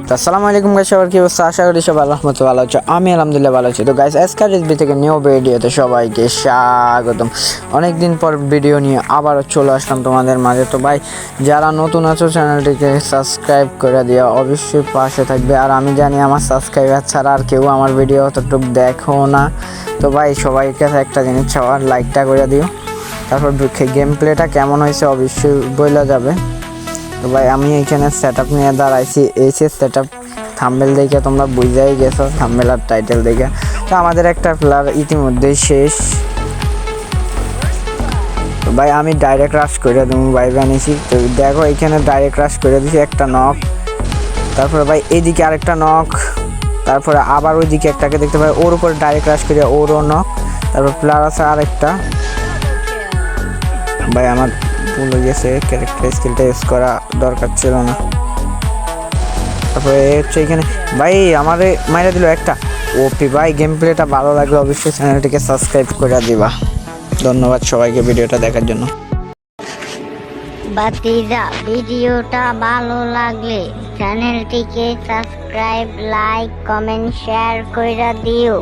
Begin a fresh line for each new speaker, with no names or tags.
তো আসসালামু আলাইকুম গাইস, সবার কি অবস্থা? আশা করি সবাই আলহামদুলিল্লাহ ভালো আছে। আমি আলহামদুলিল্লাহ ভালো আছি। তো গাইস, আজকের রেসিপি থেকে নিউ ভিডিওতে সবাইকে স্বাগতম। অনেকদিন পর ভিডিও নিয়ে আবারও চলে আসলাম তোমাদের মাঝে। তো ভাই, যারা নতুন আছো চ্যানেলটিকে সাবস্ক্রাইব করে দিও, অবশ্যই পাশে থাকবে। আর আমি জানি আমার সাবস্ক্রাইবার ছাড়া আর কেউ আমার ভিডিও অতটুকু দেখো না। তো ভাই, সবাইকে একটা জিনিস চাওয়ার, লাইকটা করে দিও। তারপর গেম প্লেটা কেমন হয়েছে অবশ্যই বলা যাবে। তো ভাই, আমি এখানে সেট আপ নিয়ে দাঁড়াইছি। এই সেট আপ থাম্বনেল দেখে তোমরা বুঝাই গেছো, থাম্বনেল আর টাইটেল দেখে। তো আমাদের একটা প্লেয়ার ইতিমধ্যেই শেষ। তো ভাই, আমি ডাইরেক্ট রাশ করে তুমি ভাই বানিয়েছি। তো দেখো, এখানে ডাইরেক্ট রাশ করে দিয়েছি, একটা নক। তারপরে ভাই এদিকে আরেকটা নক। তারপরে আবার ওইদিকে একটাকে দেখতে পাই, ওর উপরে ডাইরেক্ট রাশ করে ওরও নক। তারপর প্লেয়ার আছে আরেকটা। ভাই আমার ভুল হয়ে গেছে, ক্যারেক্টার স্কিলটা ইউজ করা দরকার ছিল না। তারপরে হচ্ছে এখানে ভাই আমারে মাইরা দিল একটা। ওপি ভাই, গেম প্লেটা ভালো লাগলে অবশ্যই চ্যানেলটিকে সাবস্ক্রাইব করে দিবা। ধন্যবাদ সবাইকে ভিডিওটা দেখার জন্য।
বাতিজা, ভিডিওটা ভালো লাগলে চ্যানেলটিকে সাবস্ক্রাইব, লাইক, কমেন্ট, শেয়ার কইরা দিও।